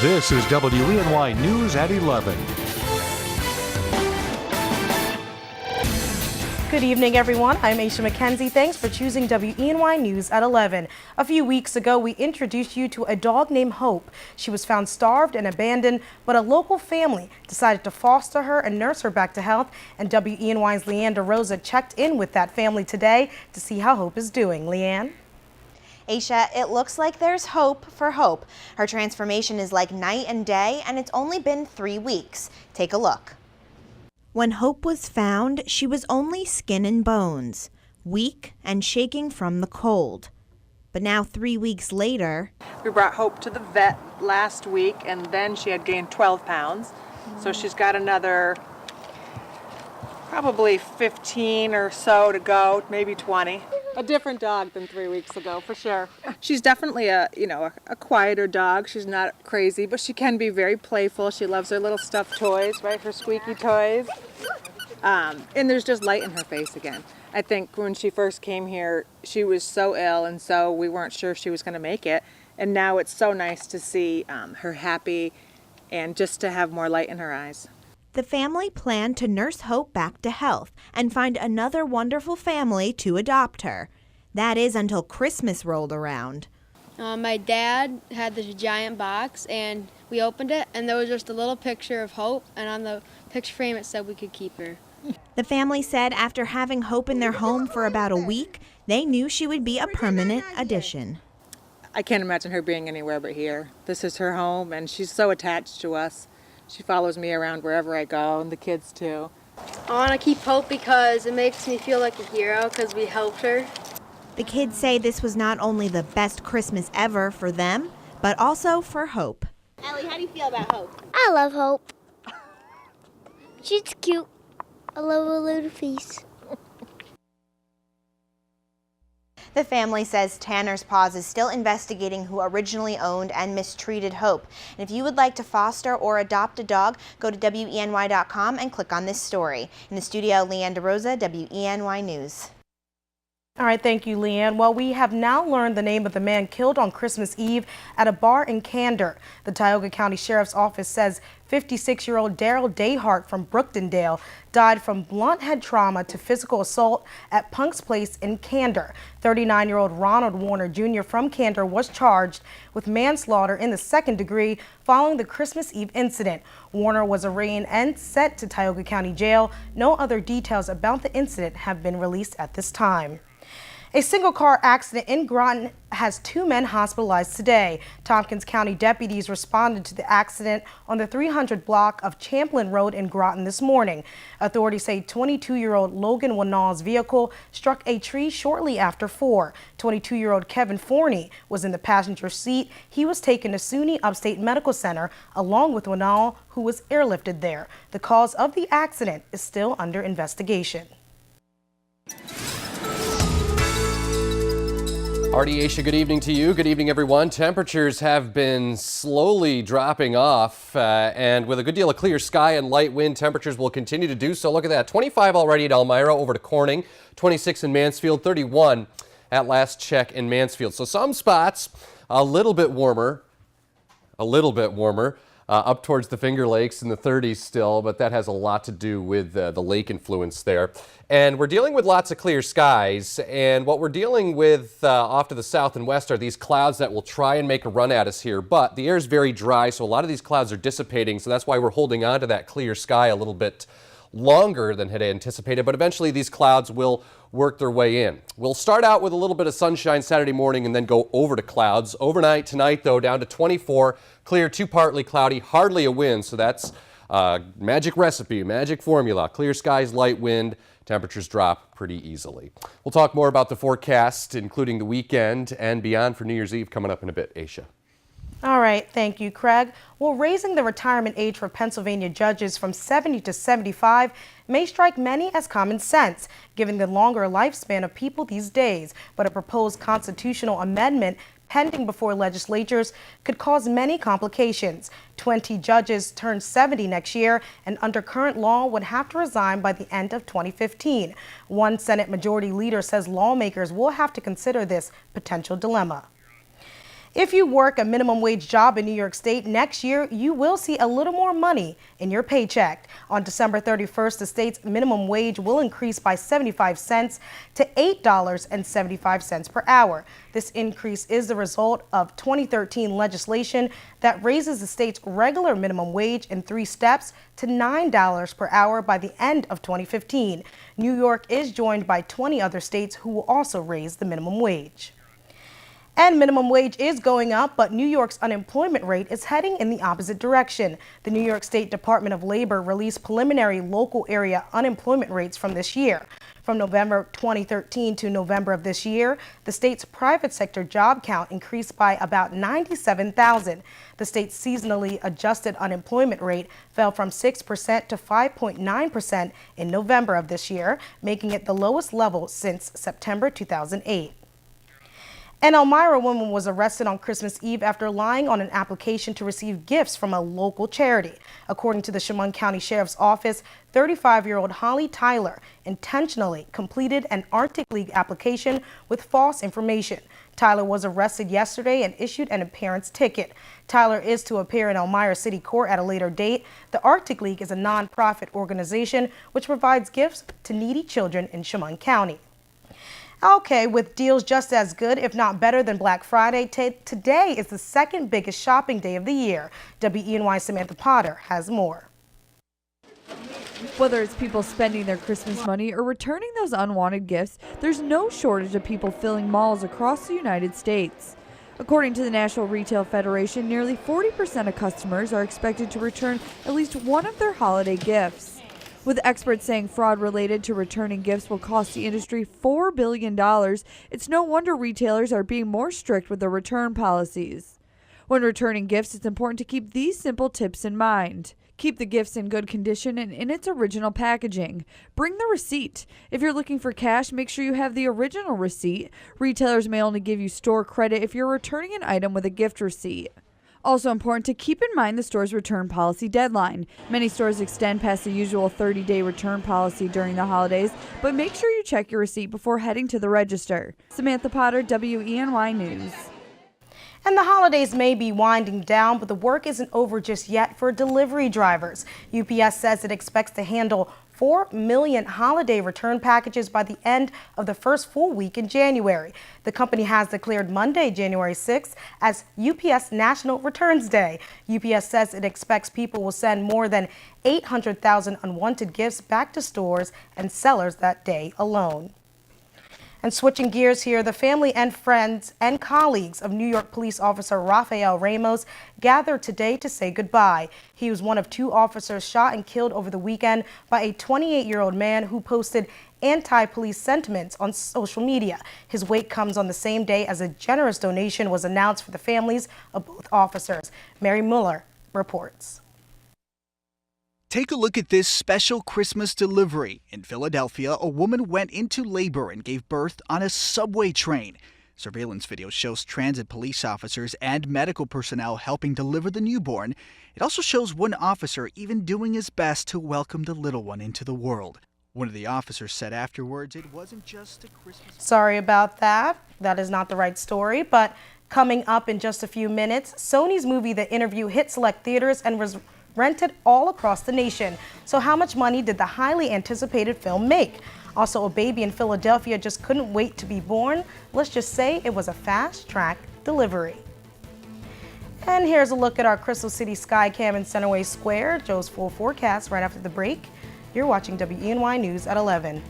This is WENY News at 11. Good evening, everyone. I'm Aisha McKenzie. Thanks for choosing WENY News at 11. A few weeks ago, we introduced you to a dog named Hope. She was found starved and abandoned, but a local family decided to foster her and nurse her back to health. And WENY's Leanne DeRosa checked in with that family today to see how Hope is doing. Leanne? Aisha, it looks like there's hope for Hope. Her transformation is like night and day, and it's only been 3 weeks. Take a look. When Hope was found, she was only skin and bones, weak and shaking from the cold. But now 3 weeks later, we brought Hope to the vet last week, and then she had gained 12 pounds. So she's got another probably 15 or so to go, maybe 20. A different dog than 3 weeks ago, for sure. She's definitely a quieter dog. She's not crazy, but she can be very playful. She loves her little stuffed toys, right? Her squeaky toys. And there's just light in her face again. I think when she first came here, she was so ill, and so we weren't sure if she was going to make it. And now it's so nice to see her happy and just to have more light in her eyes. The family planned to nurse Hope back to health and find another wonderful family to adopt her. That is until Christmas rolled around. My dad had this giant box, and we opened it, and there was just a little picture of Hope, and on the picture frame it said we could keep her. The family said after having Hope in their home for about a week, they knew she would be a permanent addition. I can't imagine her being anywhere but here. This is her home, and she's so attached to us. She follows me around wherever I go, and the kids too. I want to keep Hope because it makes me feel like a hero because we helped her. The kids say this was not only the best Christmas ever for them, but also for Hope. Ellie, how do you feel about Hope? I love Hope. She's cute. I love her little face. The family says Tanner's Paws is still investigating who originally owned and mistreated Hope. And if you would like to foster or adopt a dog, go to WENY.com and click on this story. In the studio, Leanne DeRosa, WENY News. All right, thank you, Leanne. Well, we have now learned the name of the man killed on Christmas Eve at a bar in Candor. The Tioga County Sheriff's Office says 56-year-old Daryl Dayhart from Brooktondale died from blunt head trauma to physical assault at Punk's Place in Candor. 39-year-old Ronald Warner Jr. from Candor was charged with manslaughter in the second degree following the Christmas Eve incident. Warner was arraigned and sent to Tioga County Jail. No other details about the incident have been released at this time. A single-car accident in Groton has 2 men hospitalized today. Tompkins County deputies responded to the accident on the 300 block of Champlin Road in Groton this morning. Authorities say 22-year-old Logan Winall's vehicle struck a tree shortly after 4. 22-year-old Kevin Forney was in the passenger seat. He was taken to SUNY Upstate Medical Center along with Winall, who was airlifted there. The cause of the accident is still under investigation. Artie, Aisha, good evening to you. Good evening, everyone. Temperatures have been slowly dropping off, and with a good deal of clear sky and light wind, temperatures will continue to do so. Look at that, 25 already at Elmira, over to Corning, 26 in Mansfield, 31 at last check in Mansfield. So some spots a little bit warmer, up towards the Finger Lakes in the 30s still, but that has a lot to do with the lake influence there. And we're dealing with lots of clear skies, and what we're dealing with off to the south and west are these clouds that will try and make a run at us here, but the air is very dry, so a lot of these clouds are dissipating, so that's why we're holding on to that clear sky a little bit longer than had anticipated, but eventually these clouds will work their way in. We'll start out with a little bit of sunshine Saturday morning and then go over to clouds. Overnight tonight, though, down to 24, clear to partly cloudy, hardly a wind, so that's magic recipe, magic formula. Clear skies, light wind, temperatures drop pretty easily. We'll talk more about the forecast, including the weekend and beyond for New Year's Eve coming up in a bit. Aisha. All right, thank you, Craig. Well, raising the retirement age for Pennsylvania judges from 70 to 75 may strike many as common sense, given the longer lifespan of people these days. But a proposed constitutional amendment pending before legislatures could cause many complications. 20 judges turn 70 next year, and under current law would have to resign by the end of 2015. One Senate Majority Leader says lawmakers will have to consider this potential dilemma. If you work a minimum wage job in New York State next year, you will see a little more money in your paycheck. On December 31st, the state's minimum wage will increase by 75 cents to $8.75 per hour. This increase is the result of 2013 legislation that raises the state's regular minimum wage in 3 steps to $9 per hour by the end of 2015. New York is joined by 20 other states who will also raise the minimum wage. And minimum wage is going up, but New York's unemployment rate is heading in the opposite direction. The New York State Department of Labor released preliminary local area unemployment rates from this year. From November 2013 to November of this year, the state's private sector job count increased by about 97,000. The state's seasonally adjusted unemployment rate fell from 6% to 5.9% in November of this year, making it the lowest level since September 2008. An Elmira woman was arrested on Christmas Eve after lying on an application to receive gifts from a local charity. According to the Chemung County Sheriff's Office, 35-year-old Holly Tyler intentionally completed an Arctic League application with false information. Tyler was arrested yesterday and issued an appearance ticket. Tyler is to appear in Elmira City Court at a later date. The Arctic League is a non-profit organization which provides gifts to needy children in Chemung County. Okay, with deals just as good, if not better than Black Friday, today is the second biggest shopping day of the year. WENY Samantha Potter has more. Whether it's people spending their Christmas money or returning those unwanted gifts, there's no shortage of people filling malls across the United States. According to the National Retail Federation, nearly 40% of customers are expected to return at least one of their holiday gifts. With experts saying fraud related to returning gifts will cost the industry $4 billion, it's no wonder retailers are being more strict with their return policies. When returning gifts, it's important to keep these simple tips in mind. Keep the gifts in good condition and in its original packaging. Bring the receipt. If you're looking for cash, make sure you have the original receipt. Retailers may only give you store credit if you're returning an item with a gift receipt. Also important to keep in mind the store's return policy deadline. Many stores extend past the usual 30-day return policy during the holidays, but make sure you check your receipt before heading to the register. Samantha Potter, WENY News. And the holidays may be winding down, but the work isn't over just yet for delivery drivers. UPS says it expects to handle 4 million holiday return packages by the end of the first full week in January. The company has declared Monday, January 6th, as UPS National Returns Day. UPS says it expects people will send more than 800,000 unwanted gifts back to stores and sellers that day alone. And switching gears here, the family and friends and colleagues of New York police officer Rafael Ramos gathered today to say goodbye. He was one of 2 officers shot and killed over the weekend by a 28-year-old man who posted anti-police sentiments on social media. His wake comes on the same day as a generous donation was announced for the families of both officers. Mary Mueller reports. Take a look at this special Christmas delivery. In Philadelphia, a woman went into labor and gave birth on a subway train. Surveillance video shows transit police officers and medical personnel helping deliver the newborn. It also shows one officer even doing his best to welcome the little one into the world. One of the officers said afterwards it wasn't just a Christmas... Sorry about that. That is not the right story, but coming up in just a few minutes, Sony's movie The Interview hit select theaters and was rented all across the nation. So how much money did the highly anticipated film make? Also, a baby in Philadelphia just couldn't wait to be born. Let's just say it was a fast-track delivery. And here's a look at our Crystal City Skycam in Centerway Square. Joe's full forecast right after the break. You're watching WENY News at 11.